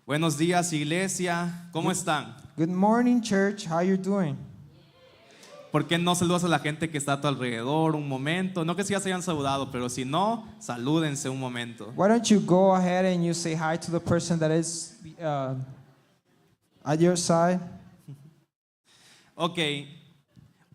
Buenos días, iglesia. ¿Cómo están? Good morning, church. How you doing? ¿Por qué no saludas a la gente que está a tu alrededor un momento? No que si ya se hayan saludado, pero si no, salúdense un momento. Why don't you go ahead and you say hi to the person that is at your side? Ok,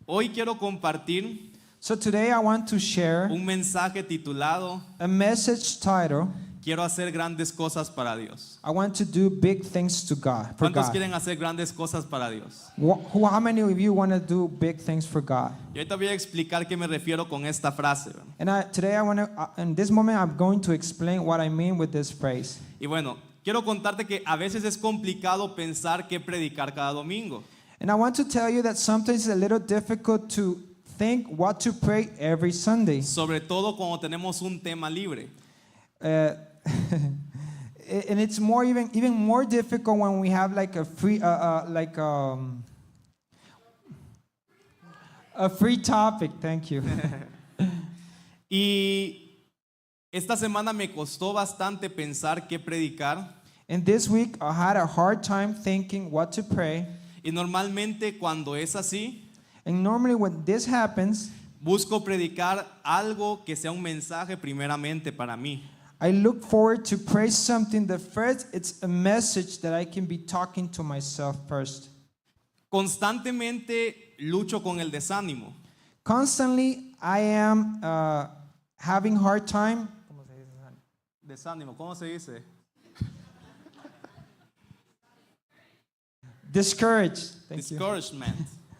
hoy quiero compartir So today I want to share un mensaje titulado a message title, Quiero hacer grandes cosas para Dios. I want to do big things to God, for ¿Cuántos God. quieren hacer grandes cosas para Dios? How many of you want to do big things for God? Y ahorita voy a explicar qué me refiero con esta frase. And today I want to, in this moment I'm going to explain what I mean with this phrase. Y bueno, quiero contarte que a veces es complicado pensar qué predicar cada domingo. And I want to tell you that sometimes it's a little difficult to think what to pray every Sunday. Sobre todo cuando tenemos un tema libre. And it's more even more difficult when we have like a free a free topic. Thank you. Y esta semana me costó bastante pensar qué predicar. And this week I had a hard time thinking what to pray. Y normalmente cuando es así, And normally when this happens, busco predicar algo que sea un mensaje primeramente para mí. I look forward to pray something that first it's a message that I can be talking to myself first. Constantemente lucho con el desánimo. Constantly I am having hard time. Desánimo, ¿cómo se dice? Discouraged. Thank you. Discouragement.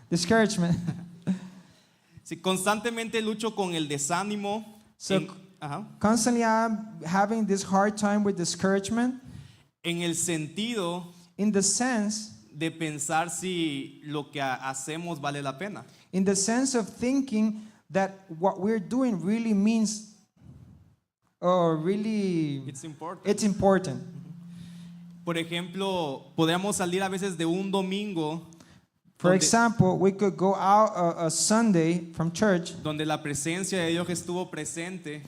Discouragement. Sí, constantemente lucho con el desánimo. So- Constantly I'm having this hard time with discouragement En el sentido in the sense de pensar si lo que hacemos vale la pena. of thinking that what we're doing really means or really It's important. it's important. Por ejemplo, podríamos salir a veces de un domingo For donde, example, we could go out a Sunday from church donde la presencia de Dios estuvo presente,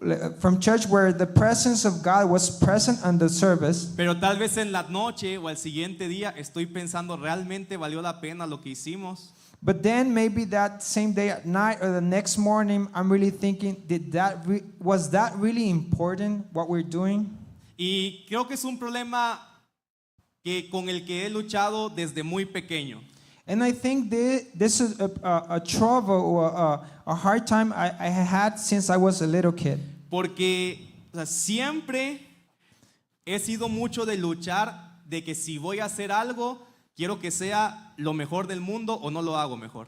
where the presence of God was present on the service, pero tal vez en la noche o al siguiente día estoy pensando, ¿realmente valió la pena lo que hicimos? but then maybe that same day at night or the next morning I'm really thinking, was that really important what we're doing? Y creo que es un problema con el que he luchado desde muy pequeño. And I think this is a trouble or a hard time I had since I was a little kid. Porque o sea, siempre he sido mucho de luchar de que si voy a hacer algo, quiero que sea lo mejor del mundo o no lo hago mejor.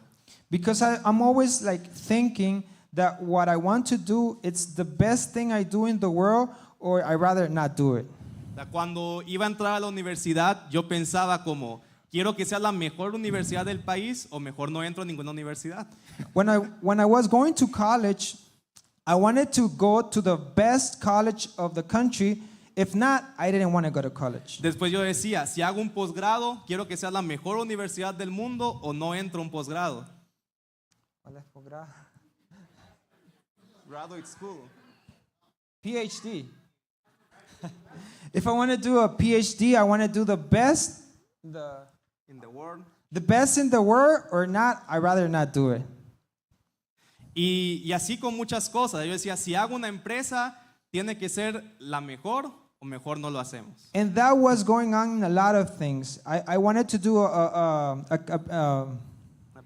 Because I'm always like thinking that what I want to do, it's the best thing I do in the world, or I rather not do it. O sea, cuando iba a entrar a la universidad, yo pensaba como, quiero que sea la mejor universidad del país o mejor no entro a ninguna universidad. When I was going to college, I wanted to go to the best college of the country. If not, I didn't want to go to college. Después yo decía, si hago un posgrado, quiero que sea la mejor universidad del mundo o no entro a un posgrado. Graduate school. PhD. If I want to do a PhD, I want to do the best, In the world. the best in the world, or not, I rather not do it. Y así con muchas cosas. Yo decía, si hago una empresa, tiene que ser la mejor o mejor no lo hacemos. And that was going on in a lot of things. I wanted to do A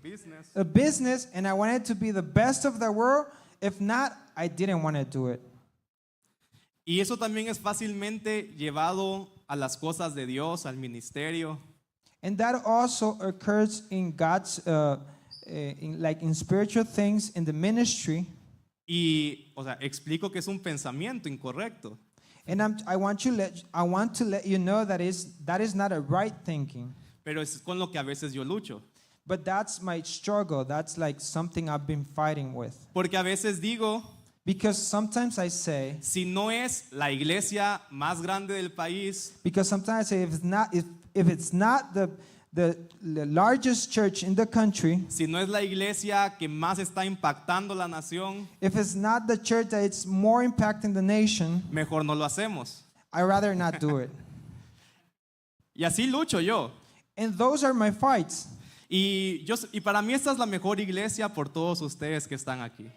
business. a business, and I wanted to be the best of the world. If not, I didn't want to do it. Y eso también es fácilmente llevado a las cosas de Dios, al ministerio. And that also occurs in God's, in spiritual things, in the ministry. Y, o sea, explico que es un pensamiento incorrecto. And I want to let you know that is not a right thinking. Pero es con lo que a veces yo lucho. But that's my struggle. That's like something I've been fighting with. Porque a veces digo, Because sometimes I say, si no es la iglesia más grande del país, because sometimes I say if it's not the largest church in the country, si no es la iglesia que más está impactando la nación, if it's not the church that it's more impacting the nation, mejor no lo hacemos. I rather not do it. Y así lucho yo. And those are my fights. Y para mí esta es la mejor iglesia por todos ustedes que están aquí.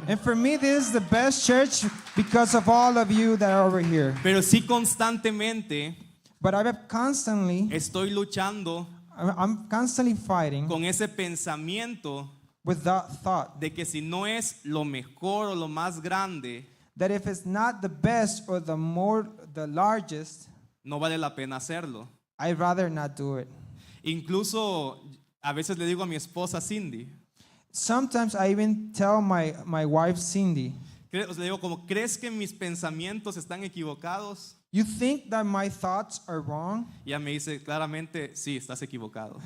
And for me, this is the best church because of all of you that are over here. Pero sí constantemente But I've constantly, estoy luchando I'm constantly fighting con ese pensamiento with that thought de que si no es lo mejor o lo más grande, that if it's not the best or the largest, no vale la pena hacerlo. I'd rather not do it. Incluso a veces le digo a mi esposa Cindy, Sometimes I even tell my wife Cindy, le digo como, ¿crees que mis pensamientos están equivocados? you think that my thoughts are wrong? Y ella me dice claramente, sí, estás equivocado.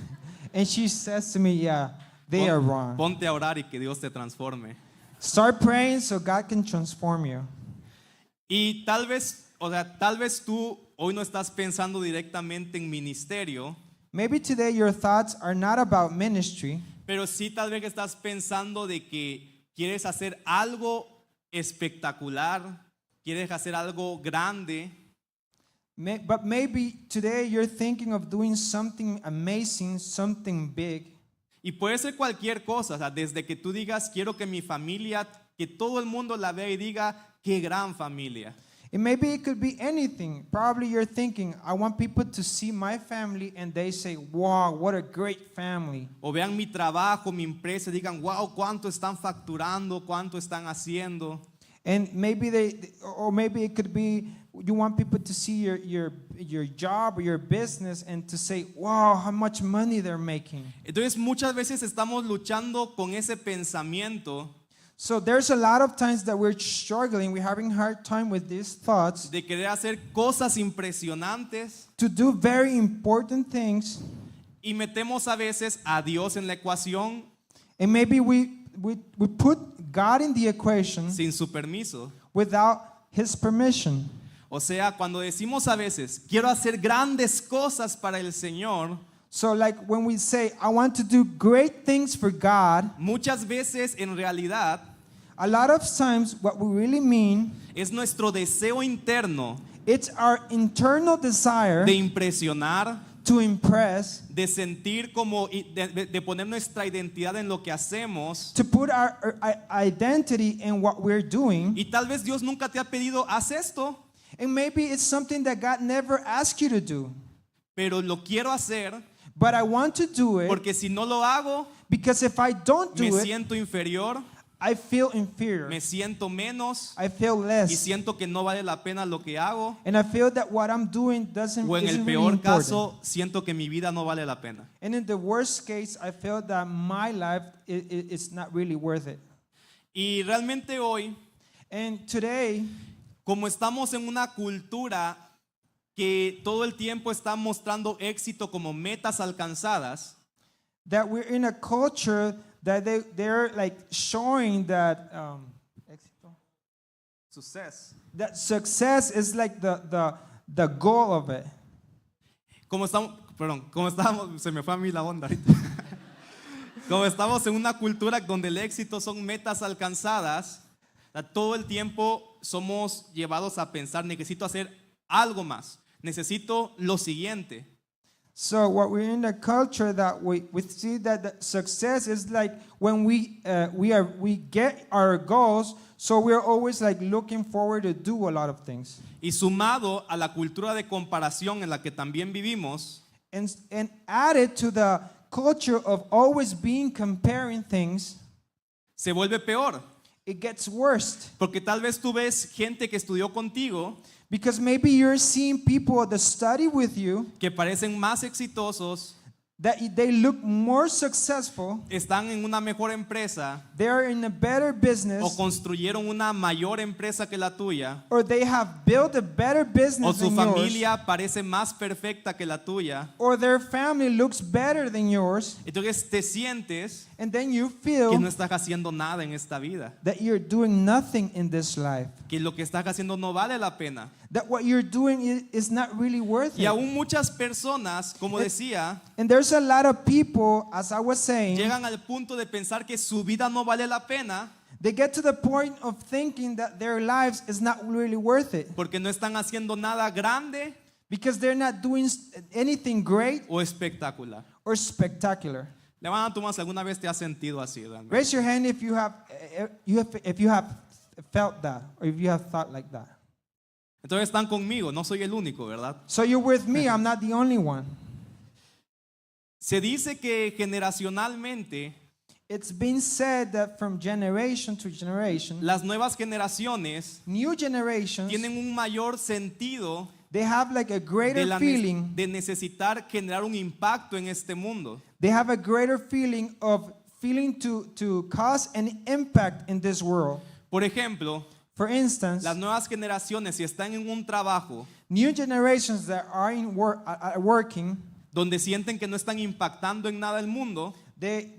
And she says to me, yeah, they are wrong. Ponte a orar y que Dios te transforme. Start praying so God can transform you. Y tal vez tú hoy no estás pensando directamente en ministerio, Maybe today your thoughts are not about ministry, pero sí tal vez estás pensando de que quieres hacer algo espectacular, quieres hacer algo grande, but maybe today you're thinking of doing something amazing, something big. y puede ser cualquier cosa, o sea, desde que tú digas, quiero que mi familia, que todo el mundo la vea y diga, qué gran familia. And maybe it could be anything. Probably you're thinking, I want people to see my family and they say, wow, what a great family. O vean mi trabajo, mi empresa, y digan, wow, cuánto están facturando, cuánto están haciendo. And maybe or maybe it could be you want people to see your job or your business and to say, wow, how much money they're making. Entonces muchas veces estamos luchando con ese pensamiento So there's a lot of times that we're struggling, we're having a hard time with these thoughts de querer hacer cosas impresionantes to do very important things. y metemos a veces a Dios en la ecuación And maybe we put God in the equation sin su permiso. without his permission. O sea, cuando decimos a veces, quiero hacer grandes cosas para el Señor, So like when we say, I want to do great things for God, muchas veces en realidad a lot of times what we really mean, es nuestro deseo interno it's our internal desire de impresionar, to impress, de sentir como, de poner nuestra identidad en lo que hacemos. to put our identity in what we're doing. Y tal vez Dios nunca te ha pedido, haz esto, And maybe it's something that God never asked you to do. pero lo quiero hacer But I want to do it porque si no lo hago, because if I don't me do it, siento inferior, I feel inferior. me siento menos I feel y less. siento que no vale la pena lo que hago. And I feel that what I'm doing isn't O en el really peor important. caso, siento que mi vida no vale la pena. And in the worst case, I feel that my life is not really worth it. Y realmente hoy, And today, como estamos en una cultura que todo el tiempo está mostrando éxito como metas alcanzadas, that we're in a culture that they're like showing that success. that success is like the goal of it. Como estamos, se me fue a mí la onda ahorita. Como estamos en una cultura donde el éxito son metas alcanzadas, todo el tiempo somos llevados a pensar, necesito hacer algo más, necesito lo siguiente. So what we're in a culture that we see that the success is like when we get our goals, so we're always like looking forward to do a lot of things. Y sumado a la cultura de comparación en la que también vivimos, And added to the culture of always being comparing things, se vuelve peor. it gets worse. Porque tal vez tú ves gente que estudió contigo, Because maybe you're seeing people that study with you, que parecen más exitosos, that they look more successful, están en una mejor empresa they're in a better o business, construyeron una mayor empresa que la tuya, or they have built a better o business su than yours, familia parece más perfecta que la tuya. or their family looks better than yours, Entonces te sientes and then you que feel no estás haciendo nada en esta vida, that you're doing nothing in this life, que lo que estás haciendo no vale la pena. that what you're doing is not really worth Y it. aún muchas personas, como decía, And there's a lot of people, as I was saying, llegan al punto de pensar que su vida no vale la pena they get to the point of thinking that their lives is not really worth it porque no están haciendo nada grande because they're not doing anything great o espectacular. or spectacular. Levanta tu mano si alguna vez te has sentido así realmente. Raise your hand if you have felt that or if you have thought like that. Entonces están conmigo, no soy el único, ¿verdad? So you're with me, I'm not the only one. Se dice que generacionalmente It's been said that from generation to generation, las nuevas generaciones new generations, tienen un mayor sentido they have like a greater feeling. de necesitar generar un impacto en este mundo. They have a greater feeling of feeling to cause an impact in this world. Por ejemplo, For instance, las nuevas generaciones, si están en un trabajo new generations that are working, donde sienten que no están impactando en nada el mundo,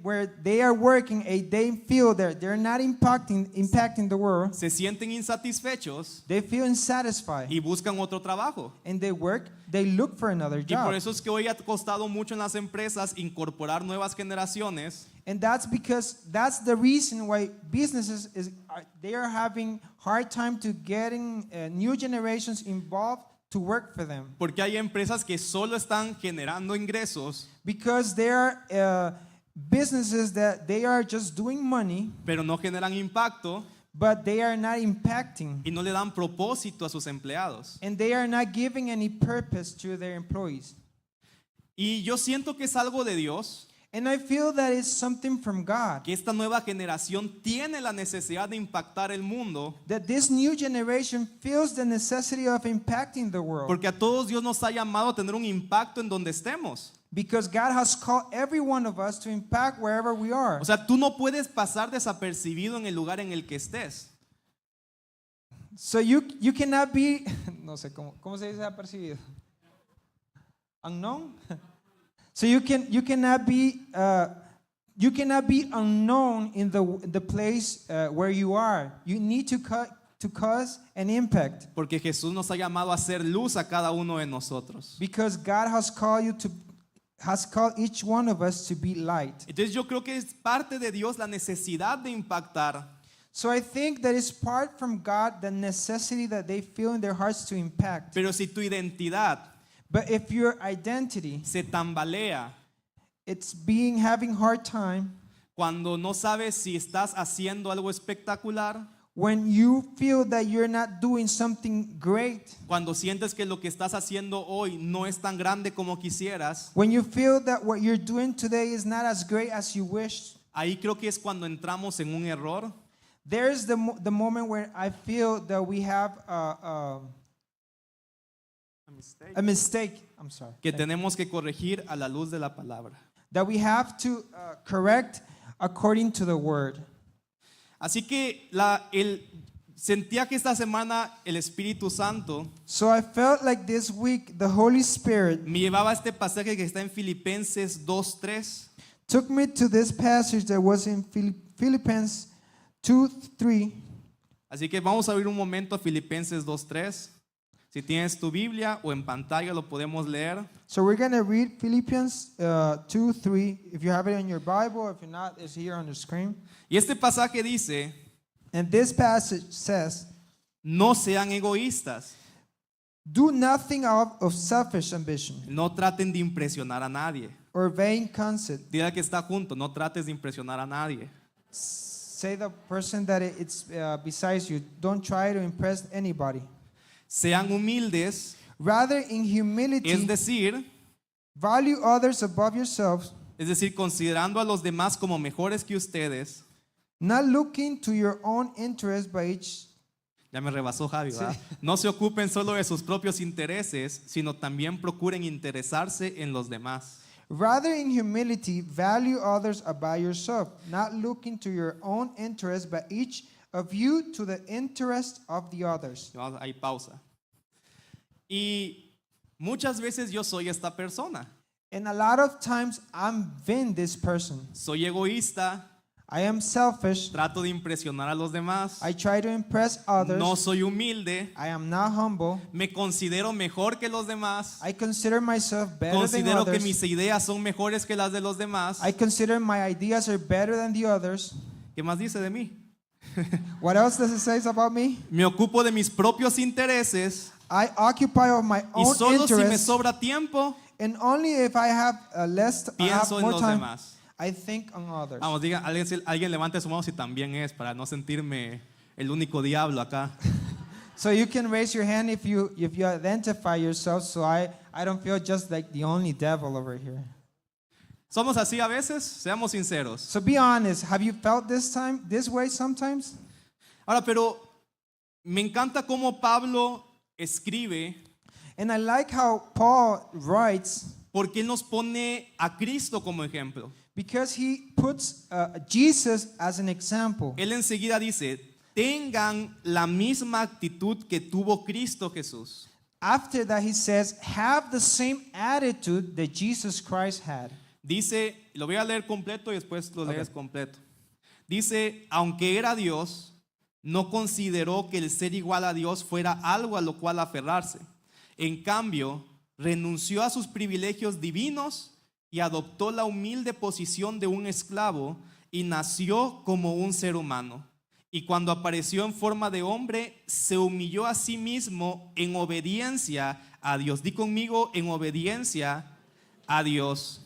where they are working, they feel that they're not impacting the world. se sienten insatisfechos They feel unsatisfied, y buscan otro trabajo. and they look for another Y por job. eso es que hoy ha costado mucho en las empresas incorporar nuevas generaciones, And that's because that's the reason why businesses they are having hard time to getting new generations involved to work for them, porque hay empresas que solo están generando ingresos, because there are businesses that they are just doing money, pero no generan impacto but they are not impacting, y no le dan propósito a sus empleados. and they are not giving any purpose to their employees. Y yo siento que es algo de Dios, And I feel that it's something from God, que esta nueva generación tiene la necesidad de impactar el mundo, that this new generation feels the necessity of impacting the world, porque a todos Dios nos ha llamado a tener un impacto en donde estemos. because God has called every one of us to impact wherever we are. O sea, tú no puedes pasar desapercibido en el lugar en el que estés. So you cannot be, no sé cómo se dice apercibido, unknown. So you cannot be unknown in the place where you are. You need to cause an impact, Porque Jesús nos ha llamado a hacer luz a cada uno de nosotros. because God has called each one of us to be light. Entonces yo creo que es parte de Dios la necesidad de impactar, So I think that it's part from God, the necessity that they feel in their hearts to impact. pero si tu identidad But if your identity, se tambalea it's having hard time, cuando no sabes si estás haciendo algo espectacular, when you feel that you're not doing something great, cuando sientes que lo que estás haciendo hoy no es tan grande como quisieras, when you feel that what you're doing today is not as great as you wished, ahí creo que es cuando entramos en un error there's the moment where I feel that we have a mistake. I'm sorry. que tenemos que corregir a la luz de la palabra. That we have to correct according to the word. Así que sentía que esta semana el Espíritu Santo So I felt like this week the Holy Spirit me llevaba a este pasaje que está en Filipenses 2:3. took me to this passage that was in Philippians 2:3. Así que vamos a abrir un momento a Filipenses 2:3. Si tienes tu Biblia o en pantalla lo podemos leer. So we're going to read Philippians 2:3. If you have it in your Bible, if you're not, it's here on the screen. Y este pasaje dice, And this passage says, no sean egoístas, do nothing out of selfish ambition no traten de impresionar a nadie. or vain conceit. Dile al que está junto, no trates de impresionar a nadie. Say the person that it's besides you, don't try to impress anybody. Sean humildes, Rather, in humility, es decir, value others above yourselves, considerando a los demás como mejores que ustedes. not looking to your own interest by each. Ya me rebasó Javi, ¿verdad? Sí. No se ocupen solo de sus propios intereses, sino también procuren interesarse en los demás. Rather, in humility, value others above yourself, not looking to your own interest, but each of you to the interest of the others. Vamos, ahí pausa. Y muchas veces yo soy esta persona. And a lot of times I'm been this person. Soy egoísta, I am selfish. trato de impresionar a los demás. I try to impress others. No soy humilde, I am not humble. me considero mejor que los demás. I consider myself better than Considero que others. mis ideas son mejores que las de los demás. I consider my ideas are better than the others. ¿Qué más dice de mí? What else does it say about me? Me ocupo de mis propios intereses I occupy of my Y own solo si me interests, sobra tiempo, and only if I have I have pienso en more los time, demás. I think on others. Vamos, diga, alguien levante su mano si también es, para no sentirme el único diablo acá. So you can raise your hand if you identify yourself, so I don't feel just like the only devil over here. ¿Somos así a veces? Seamos sinceros. So be honest, have you felt this way sometimes? Ahora, pero me encanta cómo Pablo escribe, And I like how Paul writes, porque él nos pone a Cristo como ejemplo. because he puts Jesus as an example. Él enseguida dice, tengan la misma actitud que tuvo Cristo Jesús. After that, he says, have the same attitude that Jesus Christ had. Dice, lo voy a leer completo y después lo lees completo. Dice, aunque era Dios, no consideró que el ser igual a Dios fuera algo a lo cual aferrarse. En cambio, renunció a sus privilegios divinos y adoptó la humilde posición de un esclavo y nació como un ser humano. Y cuando apareció en forma de hombre, se humilló a sí mismo en obediencia a Dios. Di conmigo, en obediencia a Dios.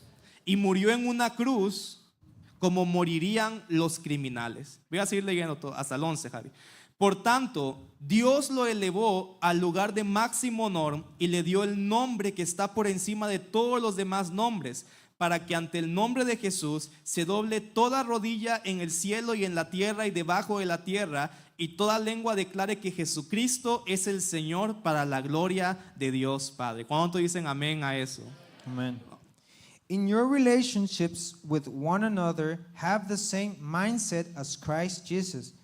Y murió en una cruz como morirían los criminales. Voy a seguir leyendo todo, hasta el 11, Javi. Por tanto, Dios lo elevó al lugar de máximo honor y le dio el nombre que está por encima de todos los demás nombres, para que ante el nombre de Jesús se doble toda rodilla en el cielo y en la tierra y debajo de la tierra, y toda lengua declare que Jesucristo es el Señor, para la gloria de Dios Padre. ¿Cuántos dicen amén a eso? Amen. In your relationships with one another, have the same mindset as Christ Jesus,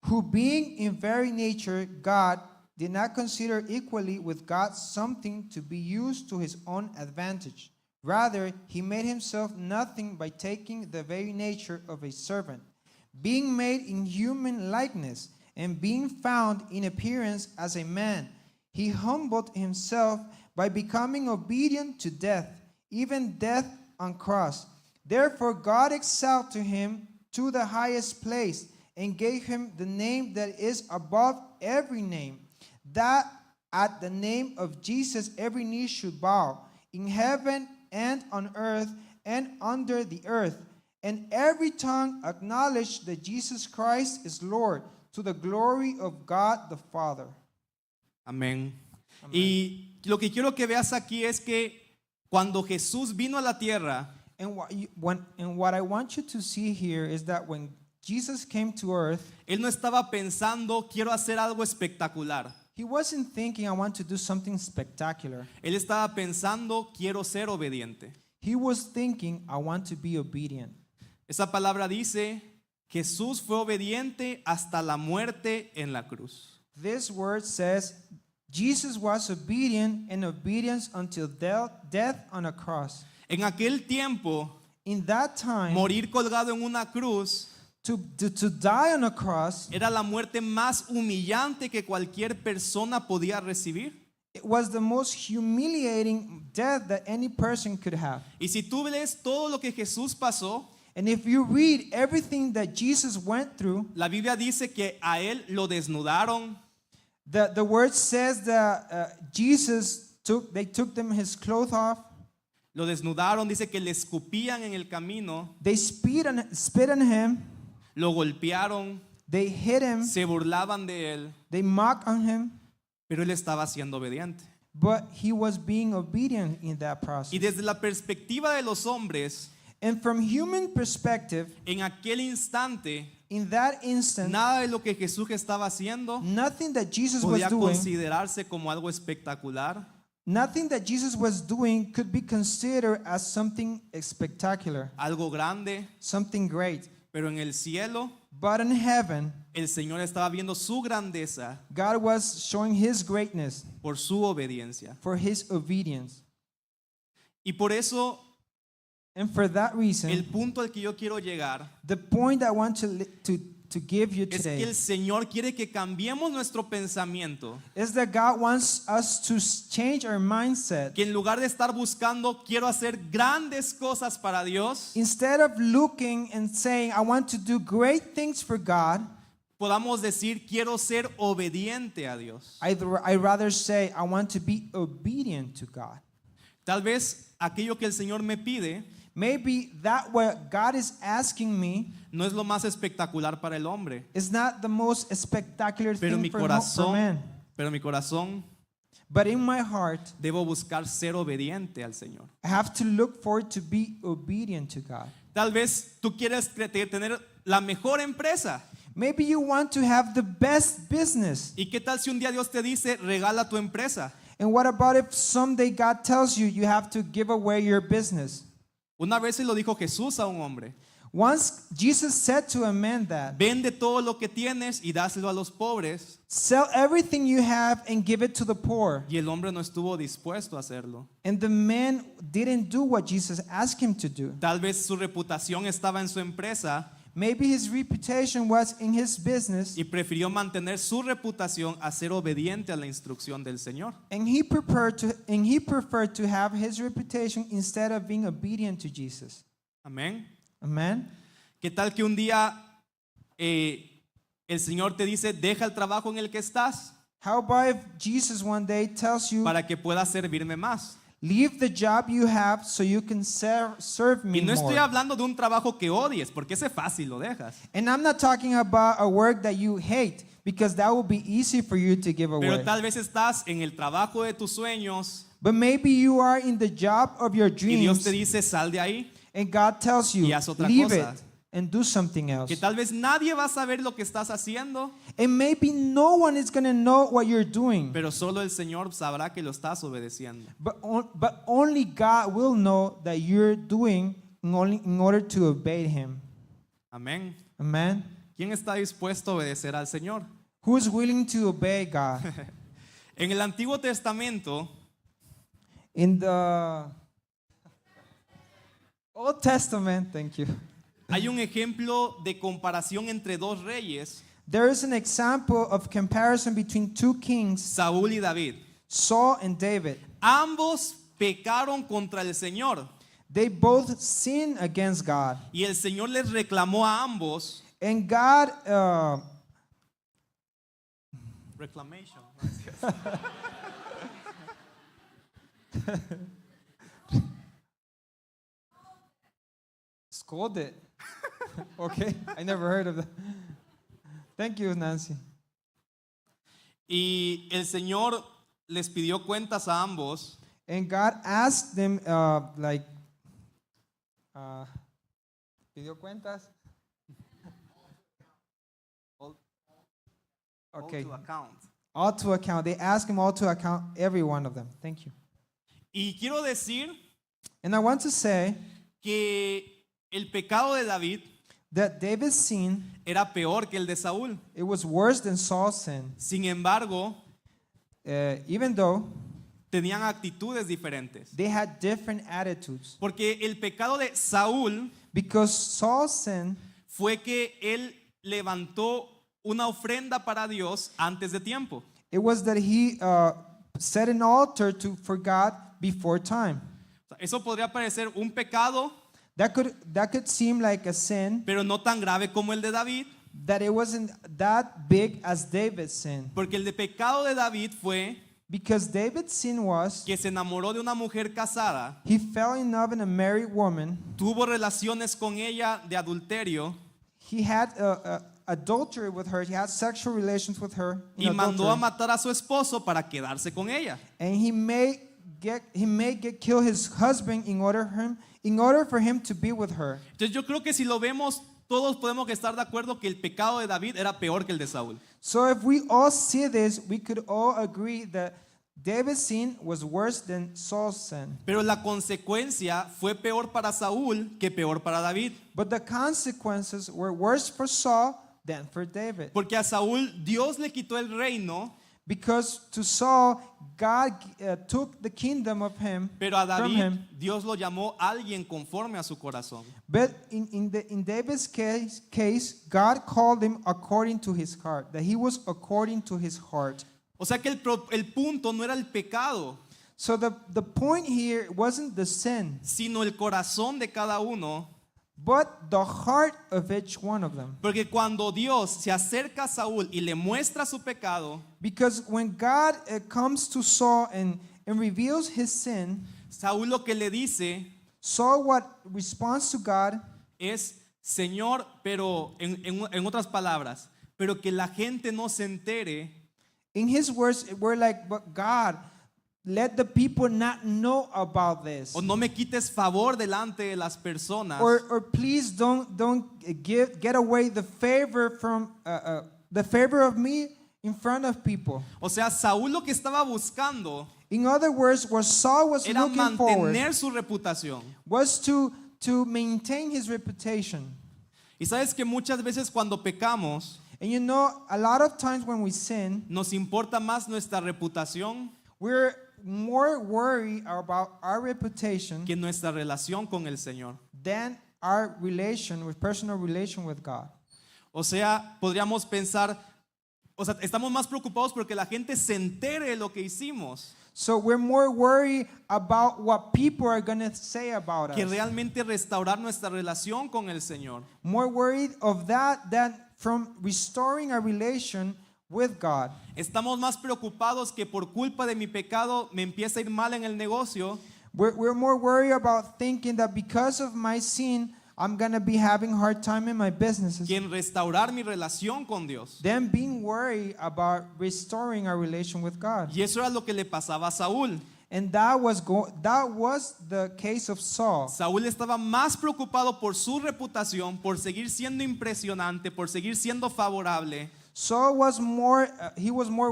who being in very nature God, did not consider equally with God something to be used to his own advantage. Rather, he made himself nothing by taking the very nature of a servant, being made in human likeness, and being found in appearance as a man. He humbled himself by becoming obedient to death, even death on cross. Therefore God exalted him to the highest place and gave him the name that is above every name, that at the name of Jesus every knee should bow, in heaven and on earth and under the earth, and every tongue acknowledge that Jesus Christ is Lord, to the glory of God the Father. Amén. Y lo que quiero que veas aquí es que cuando Jesús vino a la tierra, And what I want you to see here is that when Jesus came to earth, él no estaba pensando, quiero hacer algo espectacular. he wasn't thinking, I want to do something spectacular. Él estaba pensando, quiero ser obediente. He was thinking, I want to be obedient. Esa palabra dice, Jesús fue obediente hasta la muerte en la cruz. This word says, Jesus was obedient and obedience until death on a cross. En aquel tiempo, In that time, morir colgado en una cruz to die on a cross, era la muerte más humillante que cualquier persona podía recibir. it was the most humiliating death that any person could have. Y si tú lees todo lo que Jesús pasó, And if you read everything that Jesus went through, la Biblia dice que a él lo desnudaron, the word says that they took them his clothes off. lo desnudaron, dice que le escupían en el camino, They spit on him. lo golpearon, They hit him. se burlaban de él, They mocked on him. pero él estaba siendo obediente. But he was being obedient in that Y process. desde la perspectiva de los hombres, And from human perspective, en aquel instante, in that instant, nada de lo que Jesús estaba haciendo nothing that Jesus was podía doing, considerarse como algo espectacular. nothing that Jesus was doing could be considered as something spectacular, Algo grande, something great. pero en el cielo But in heaven, el Señor estaba viendo su grandeza God was showing his greatness por su obediencia. for his obedience. Y por eso And for that el reason, punto al que yo quiero llegar the point I want to give you es que today el Señor quiere que cambiemos nuestro pensamiento, is that God wants us to change our mindset. que en lugar de estar buscando quiero hacer grandes cosas para Dios, Instead of looking and saying, I want to do great things for God, podamos decir, quiero ser obediente a Dios. I'd rather say, I want to be obedient to God. Tal vez aquello que el Señor me pide Maybe that what God is asking me no es lo más espectacular para el hombre, is not the most spectacular pero thing mi for corazón, man. pero mi corazón But in my heart, debo buscar ser obediente al Señor. I have to look forward to be obedient to God. Tal vez tú quieres tener la mejor empresa. Maybe you want to have the best business. ¿Y qué tal si un día Dios te dice, regala tu empresa? And what about if someday God tells you you have to give away your business? Una vez se lo dijo Jesús a un hombre, Once Jesus said to a man that, vende todo lo que tienes y dáselo a los pobres. sell everything you have and give it to the poor. Y el hombre no estuvo dispuesto a hacerlo. And the man didn't do what Jesus asked him to do. Tal vez su reputación estaba en su empresa Maybe his reputation was in his business, y prefirió mantener su reputación a ser obediente a la instrucción del Señor. and he preferred to have his reputation instead of being obedient to Jesus. Amén. Amen. ¿Qué tal que un día el Señor te dice, deja el trabajo en el que estás How about if Jesus one day tells you, para que puedas servirme más? leave the job you have so you can serve me Y no estoy more? hablando de un trabajo que odies, porque ese fácil lo dejas. And I'm not talking about a work that you hate, because that will be easy for you to give away. Pero tal vez estás en el trabajo de tus sueños But maybe you are in the job of your y Dios dreams, te dice, sal de ahí. and God tells you, Y haz otra leave cosa. it and do something else. Que tal vez nadie va a saber lo que estás haciendo, And maybe no one is going to know what you're doing, pero solo el Señor sabrá que lo estás obedeciendo. but only God will know that you're doing in order to obey Him. Amén. Amen. ¿Quién está dispuesto a obedecer al Señor? Who is willing to obey God? En el Antiguo Testamento In the Old Testament, thank you. hay un ejemplo de comparación entre dos reyes, There is an example of comparison between two kings, Saúl y David. Saul and David. Ambos pecaron contra el Señor They both sinned against God. y el Señor les reclamó a ambos. And God, Reclamation. scolded. Okay, I never heard of that. Thank you, Nancy. Y el Señor les pidió cuentas a ambos. And God asked them, ¿pidió cuentas? Okay, All to account. all to account. They asked him all to account, every one of them. Thank you. Y quiero decir And I want to say que el pecado de David that David's sin, era peor que el de Saúl. it was worse than Saul's sin. Sin embargo, Even though tenían actitudes diferentes. they had different attitudes. Porque el pecado de Saúl Because Saul's sin fue que él levantó una ofrenda para Dios antes de tiempo. it was that he set an altar for God before time. O sea, eso podría parecer un pecado, That could seem like a sin, pero no tan grave como el de David. that it wasn't that big as David's sin. Porque el de pecado de David fue Because David's sin was que se enamoró de una mujer casada, he fell in love in a married woman. tuvo relaciones con ella de adulterio He had adultery with her. He had sexual relations with her in y mandó a adultery. matar a su esposo para quedarse con ella. And he may kill his husband in order for him to be with her. Entonces yo creo que si lo vemos, todos podemos estar de acuerdo que el pecado de David era peor que el de Saúl. So if we all see this, we could all agree that David's sin was worse than Saul's sin. Pero la consecuencia fue peor para Saúl que peor para David. But the consequences were worse for Saul than for David. Porque a Saúl Dios le quitó el reino, Because to Saul, God took the kingdom of him pero a from David him. Dios lo llamó alguien conforme a su corazón. But in David's case, God called him according to his heart, that he was according to his heart. O sea que el punto no era el pecado, So the point here wasn't the sin. sino el corazón de cada uno but the heart of each one of them. Porque cuando Dios se acerca a Saúl y le muestra su pecado, Because when God comes to Saul and reveals his sin, Saúl lo que le dice Saul what responds to God es, Señor, pero en otras palabras, pero que la gente no se entere, in his words were like, but God, let the people not know about this. o no me quites favor delante de las personas, Or please don't get away the favor from the favor of me in front of people. o sea, Saúl lo que estaba buscando In other words, what Saul was era looking forward mantener su reputación. was to maintain his reputation. Y sabes que muchas veces cuando pecamos, And you know, a lot of times when we sin, nos importa más nuestra reputación we're more worried about our reputation que nuestra relación con el Señor. than our personal relation with God. O sea, podríamos pensar, o sea, estamos más preocupados porque la gente se entere de lo que hicimos So we're more worried about what people are going to say about que us. realmente restaurar nuestra relación con el Señor. More worried of that than from restoring our relation with God. Estamos más preocupados que por culpa de mi pecado me empieza a ir mal en el negocio We're more worried about thinking that because of my sin, I'm going to be having a hard time in my businesses que en restaurar mi relación con Dios. than being worried about restoring our relation with God. Y eso era lo que le pasaba a Saúl. And that was the case of Saul. Saúl estaba más preocupado por su reputación, por seguir siendo impresionante, por seguir siendo favorable, Saul was more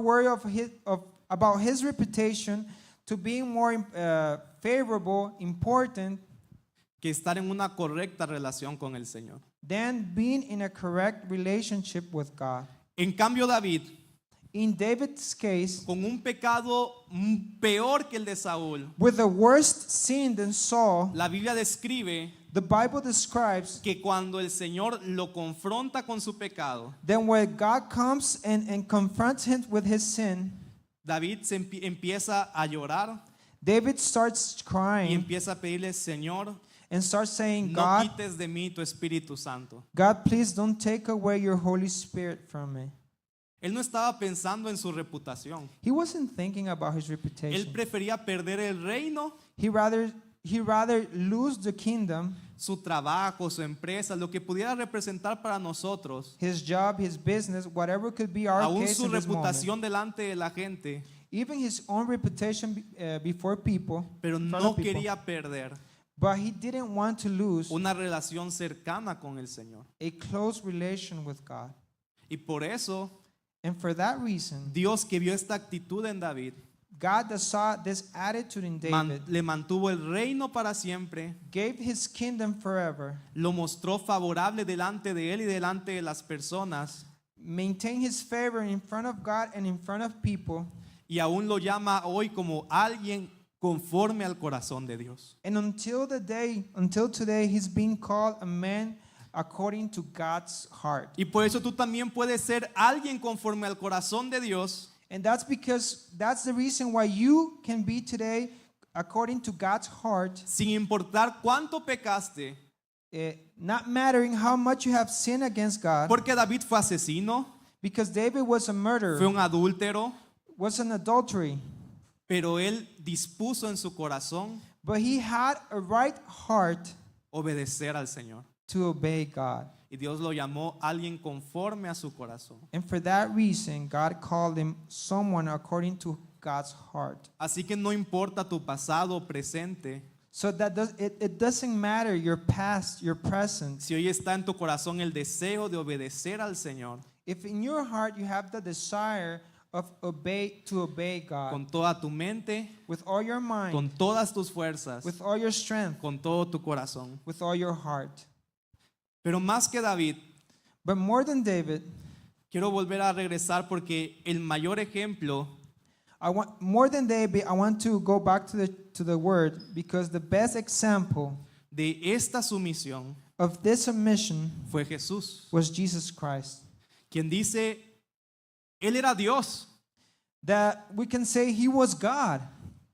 worried about his reputation to being more favorable, important, que estar en una correcta relación con el Señor. than being in a correct relationship with God. En cambio, David, In David's case, con un pecado peor que el de Saúl, with the worst sin than Saul, la Biblia describe the Bible describes que cuando el Señor lo confronta con su pecado, that when God comes and confronts him with his sin, David empieza a llorar David starts y crying empieza a pedirle, Señor, and starts saying, no God, quites de mí tu Espíritu Santo. God, please don't take away your Holy Spirit from me. Él no estaba pensando en su reputación. He wasn't thinking about his Él reputation. prefería perder el reino, He rather lose the kingdom, su trabajo, su empresa, lo que pudiera representar para nosotros, his job, his business, whatever could be our aún case su in this moment. reputación delante de la gente, Even his own reputation before people, pero in front no of people. quería perder But he didn't want to lose una relación cercana con el Señor. a close relation with God. Y por eso, And for that reason, Dios, que vio esta actitud en David, God that saw this attitude in David le mantuvo el reino para siempre, gave his kingdom forever, lo mostró favorable delante de él y delante de las personas, maintained his favor in front of God and in front of people, y aún lo llama hoy como alguien conforme al corazón de Dios. and until today, he's being called a man according to God's heart. Y por eso tú también puedes ser alguien conforme al corazón de Dios, And that's the reason why you can be today according to God's heart, sin importar cuánto pecaste, not mattering how much you have sinned against God, porque David fue asesino, because David was a fue murderer, un adúltero, was an adultery, pero él dispuso en su corazón but he had a right heart obedecer al Señor. to obey God. Y Dios lo llamó alguien conforme a su corazón. And for that reason, God called him someone according to God's heart. Así que no importa tu pasado o presente, So that it doesn't matter your past, your present. si hoy está en tu corazón el deseo de obedecer al Señor If in your heart you have the desire to obey God con toda tu mente, with all your mind, con todas tus fuerzas, with all your strength, con todo tu corazón. with all your heart. Pero más que David, But more than David, quiero volver a regresar porque el mayor ejemplo I want to go back to the word, because the best example de esta sumisión of this submission fue Jesús, was Jesus Christ. quien dice, Él era Dios. That we can say he was God.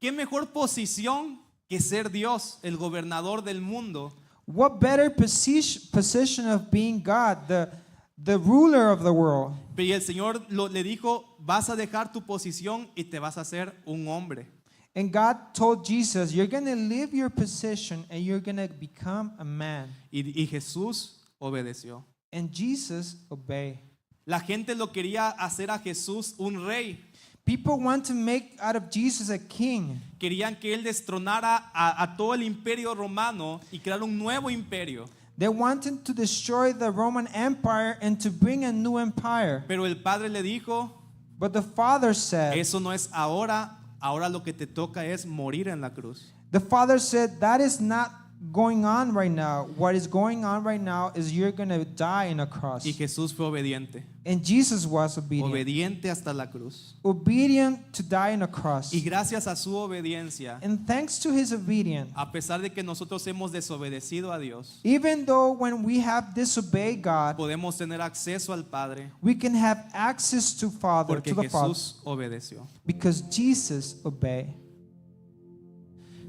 ¿Qué mejor posición que ser Dios, el gobernador del mundo? What better position of being God, the ruler of the world? Y el Señor le dijo, vas a dejar tu posición y te vas a hacer un hombre. And God told Jesus, you're going to leave your position and you're going to become a man. Y Jesús obedeció. And Jesus obeyed. La gente lo quería hacer a Jesús un rey. People want to make out of Jesus a king. Querían que él destronara a todo el imperio romano y crear un nuevo imperio. They wanted to destroy the Roman Empire and to bring a new empire. Pero el Padre le dijo, But the Father said, eso no es ahora, ahora lo que te toca es morir en la cruz. the Father said, that is not going on right now. What is going on right now is you're going to die in a cross. Y Jesús fue obediente. And Jesus was obedient. Obediente hasta la cruz. Obedient to die in a cross. Y gracias a su obediencia, And thanks to his obedience, a pesar de que nosotros hemos desobedecido a Dios, even though when we have disobeyed God, podemos tener acceso al Padre we can have access to Father, porque to the Father, Jesús obedeció. because Jesus obeyed.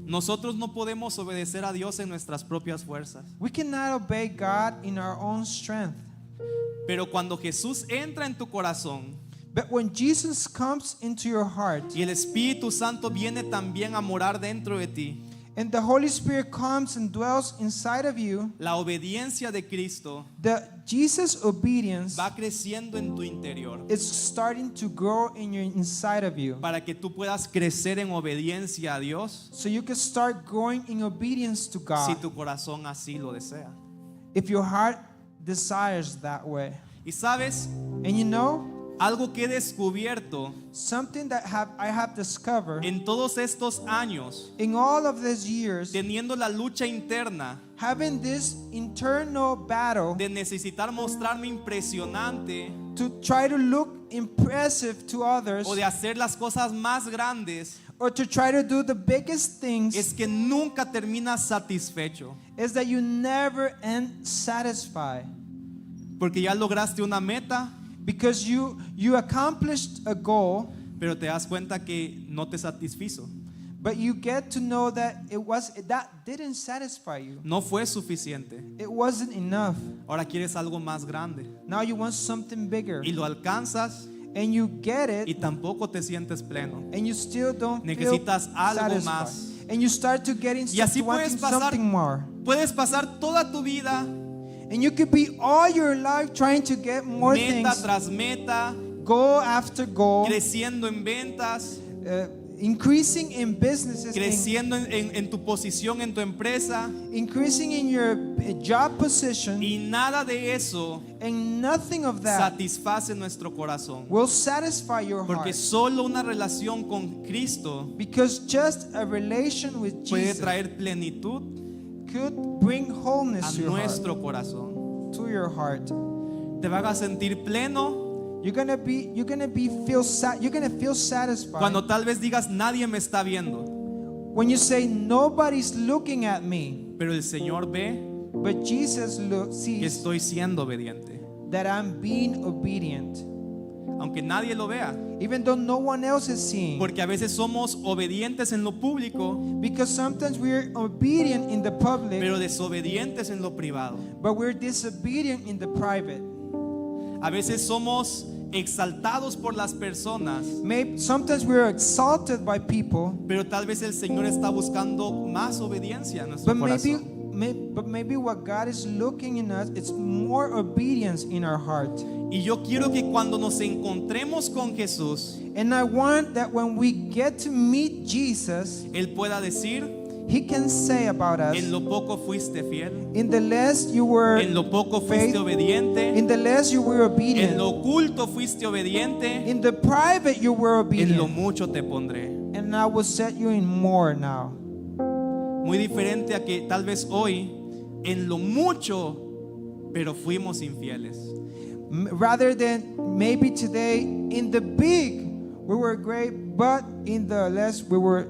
Nosotros no podemos obedecer a Dios en nuestras propias fuerzas. We cannot obey God in our own strength. Pero cuando Jesús entra en tu corazón But when Jesus comes into your heart y el Espíritu Santo viene también a morar dentro de ti, and the Holy Spirit comes and dwells inside of you, la obediencia de Cristo the Jesus obedience va creciendo en tu interior is starting to grow in your inside of you. para que tú puedas crecer en obediencia a Dios So you can start growing in obedience to si God tu corazón así lo desea. if your heart desires that way. Y sabes, And you know, algo que he descubierto something that I have discovered en todos estos años, in all of these years, teniendo la lucha interna having this internal battle de necesitar mostrarme impresionante to try to look impressive to others o de hacer las cosas más grandes, or to try to do the biggest things, es que nunca terminas satisfecho, is that you never end satisfied porque ya lograste una meta, because you accomplished a goal, pero te das cuenta que no te satisfizo, but you get to know that that didn't satisfy you. no fue suficiente. It wasn't enough. Ahora quieres algo más grande Now you want something bigger, y lo alcanzas and you get y it, tampoco te sientes pleno. and you still don't feel Necesitas algo satisfied. más. And you start to get Y así puedes wanting pasar, something more. puedes pasar toda tu vida And you could be all your life trying to get more meta things, tras meta, goal after goal, creciendo en ventas, increasing in businesses, creciendo en tu posición en tu empresa, increasing in your job position, y nada de eso and nothing of that satisface nuestro corazón. will satisfy your Porque heart. solo una relación con Cristo Because just a relation with puede Jesus traer plenitud could bring a wholeness to your heart. nuestro corazón. To your heart. Te vas a sentir pleno You're gonna feel satisfied cuando tal vez digas nadie me está viendo, when you say nobody's looking at me, pero el Señor ve but Jesus que sees estoy siendo obediente, that I'm being obedient, aunque nadie lo vea. even though no one else is seeing. Porque a veces somos obedientes en lo público, Because sometimes we're obedient in the public, pero desobedientes en lo privado. but we're disobedient in the private. A veces somos exaltados por las personas, Sometimes we're exalted by people, pero tal vez el Señor está buscando más obediencia en nuestro but corazón. maybe what God is looking in us, it's more obedience in our heart. Y yo quiero que cuando nos encontremos con Jesús, And I want that when we get to meet Jesus, Él pueda decir, He can say about us, en lo poco fuiste fiel, in the less you were en lo poco fuiste faithful, obediente, in the less you were en obedient, lo oculto fuiste obediente, in the private you were en lo obedient, mucho te pondré. and I will set you in more now. Muy diferente a que tal vez hoy, en lo mucho, pero fuimos infieles. Rather than maybe today in the big we were great, but in the less we were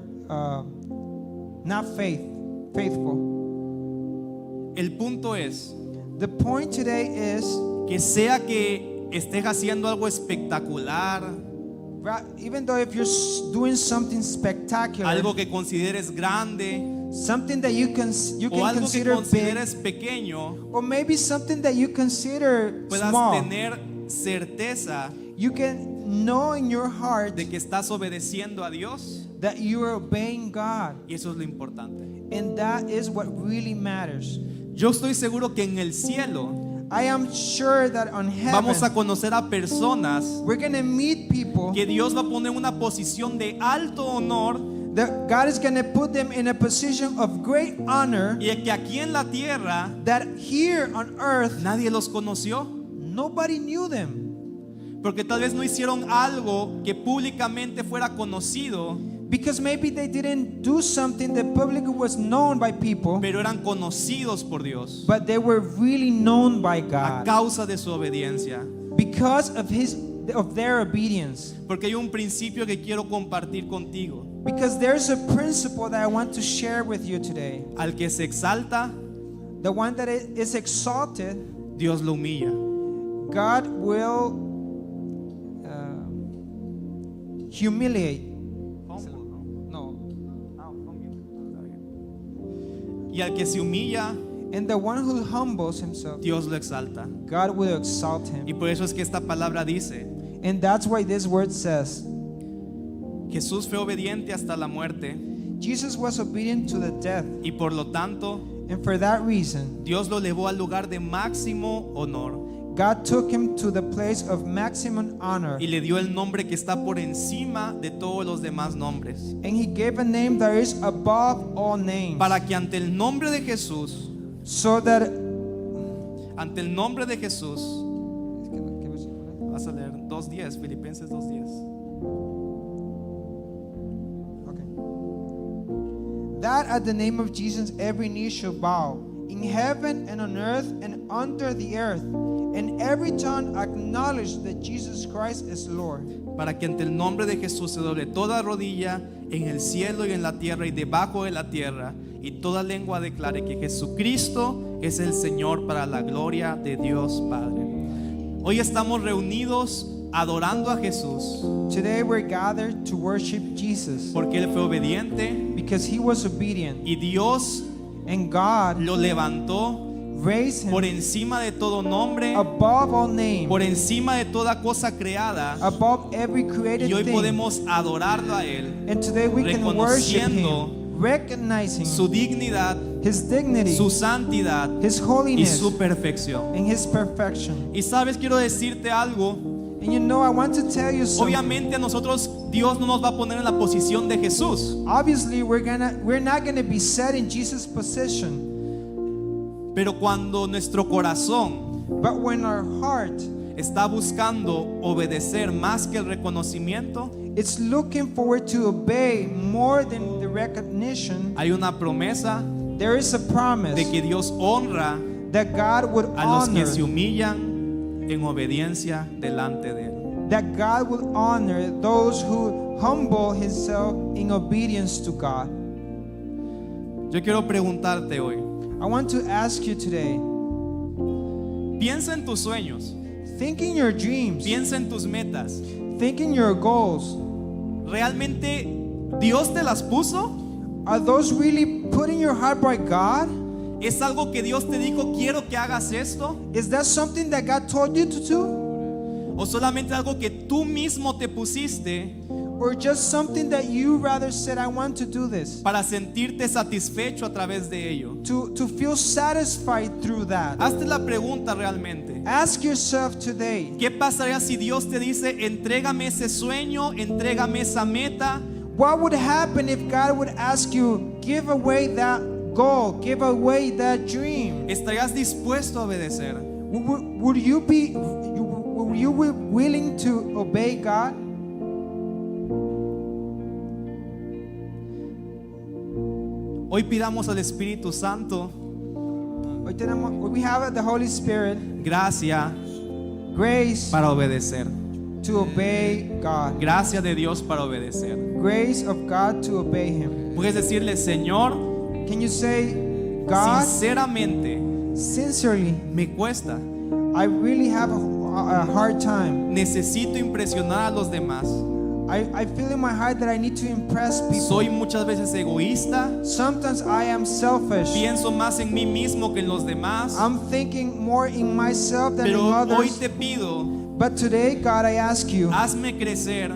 not faithful. El punto es The point today is, que sea que estés haciendo algo espectacular, even though if you're doing something spectacular, algo que consideres grande, something that you can o algo que consider big, consideres pequeño, or maybe something that you consider puedas small. tener certeza You can know in your heart de que estás obedeciendo a Dios, that you are obeying God, y eso es lo importante. and that is what really matters. Yo estoy seguro que en el cielo I am sure that on heaven vamos a conocer a personas we're going to meet people que Dios va a poner en una posición de alto honor, that God is going to put them in a position of great honor y que aquí en la tierra that here on earth nadie los conoció, nobody knew them. porque tal vez no hicieron algo que públicamente fuera conocido, Because maybe they didn't do something that publicly was known by people, pero eran conocidos por Dios but they were really known by a God causa de su obediencia. because of their obedience. Porque hay un principio que quiero compartir contigo. Because there's a principle that I want to share with you today. Al que se exalta, The one that is exalted, Dios lo humilla. God will humiliate. No. Y al que se humilla, And the one who humbles himself, Dios lo exalta. God will exalt Y him. por eso es que esta palabra dice, And that's why this word says, Jesús fue obediente hasta la muerte, Jesus was obedient to the death. y por lo tanto, And for that reason, Dios lo elevó al lugar de máximo honor God took him to the place of maximum honor. y le dio el nombre que está por encima de todos los demás nombres, And he gave a name that is above all names. para que ante el nombre de Jesús, So that ante el nombre de Jesús, vas a leer 2:10, Filipenses 2:10. Okay. That at the name of Jesus every knee shall bow, in heaven and on earth and under the earth, and every tongue acknowledge that Jesus Christ is Lord. Para que ante el nombre de Jesús se doble toda rodilla en el cielo y en la tierra y debajo de la tierra, y toda lengua declare que Jesucristo es el Señor, para la gloria de Dios Padre. Hoy estamos reunidos adorando a Jesús Today we're gathered to worship Jesus porque Él fue obediente because he was obedient, y Dios and God lo levantó raised por him encima de todo nombre, above all names, por encima de toda cosa creada, above every created y hoy thing. podemos adorarlo a Él, And today we can worship reconociendo him, recognizing su dignidad, his dignity, su santidad his y holiness, su perfección. and his perfection. Y sabes, quiero decirte algo. And you know, I want to tell you something. Obviamente a nosotros Dios no nos va a poner en la posición de Jesús, Obviously, we're not gonna be set in Jesus' position. pero cuando nuestro corazón But when our heart está buscando obedecer más que el reconocimiento, is looking forward to obey more than the recognition, hay una promesa there is a promise de que Dios honra that God would a los que honor, se humillan en obediencia delante de Él. that God will honor those who humble himself in obedience to God. Yo quiero preguntarte hoy, I want to ask you today, piensa en tus sueños, think in your dreams, piensa en tus metas. think in your goals. ¿Realmente Dios te las puso? Are those really put in your heart by God? ¿Es algo que Dios te dijo, quiero que hagas esto? Is that something that God told you to do? ¿O solamente algo que tú mismo te pusiste Or just something that you rather said, I want to do this? para sentirte satisfecho a través de ello? To feel satisfied through that. Hazte la pregunta realmente. Ask yourself today, ¿Qué pasaría si Dios te dice, entrégame ese sueño, entrégame esa meta? what would happen if God would ask you, give away that goal, give away that dream? ¿Estarías dispuesto a obedecer? Would you be willing to obey God? Hoy pidamos al Espíritu Santo We have the Holy Spirit, gracia grace para obedecer. to obey God. Gracia de Dios para obedecer. Grace of God to obey Him. Puedes decirle, Señor, Can you say, God, sinceramente sincerely, me cuesta. I really have a hard time. Necesito impresionar a los demás. I feel in my heart that I need to impress people. Soy muchas veces egoísta. Sometimes I am selfish. Pienso más en mí mismo que en los demás. I'm thinking more in myself than in Pero hoy others. te pido, But today, God, I ask you, hazme crecer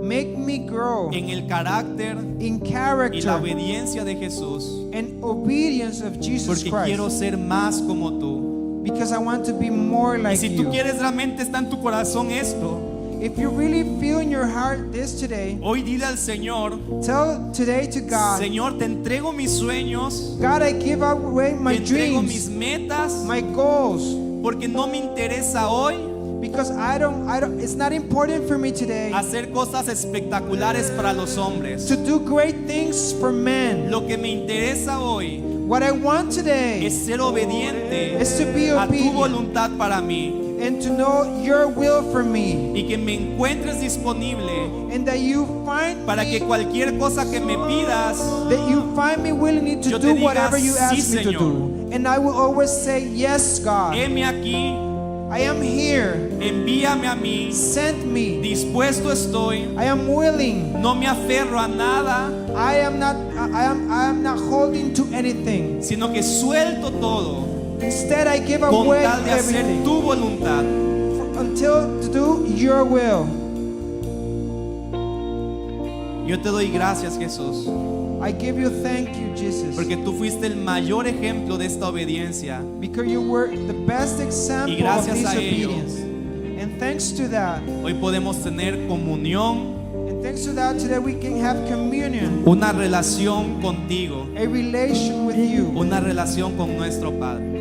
make me grow en el carácter in y la character obediencia de Jesús. and obedience of Jesus Porque quiero Christ. ser más como tú. Because I want to be more Y like si tú you. quieres realmente está en tu corazón esto, If you really feel in your heart this today, hoy dile al Señor, tell today to God, Señor, te entrego mis sueños, God, I give away te my entrego mis dreams, metas, my goals, porque no me interesa hoy because it's not important for me today hacer cosas espectaculares para los hombres. to do great things for men. Lo que me interesa hoy What I want today es ser obediente is to be a tu obedient voluntad para mí and to know your will for me, y que me encuentres disponible and that you find para me, que cualquier cosa que me pidas, that you find me willing to yo te do diga, whatever you "Sí, ask me to Señor." do. And I will always say, yes, God, heme aquí, I am here. envíame a mí, Send me. dispuesto estoy, I am willing. no me aferro a nada, I am not holding to anything. sino que suelto todo Instead, I give con away tal de hacer everything tu voluntad. until to do your will. Yo te doy gracias, Jesús, I give you thank you, Jesus, porque tú fuiste el mayor ejemplo de esta obediencia. because you were the best example of gracias this a ello, obedience. And thanks to that, Hoy podemos tener comunión, and thanks to that, today we can have communion, una relación contigo, a relation with you, una relación con nuestro Padre.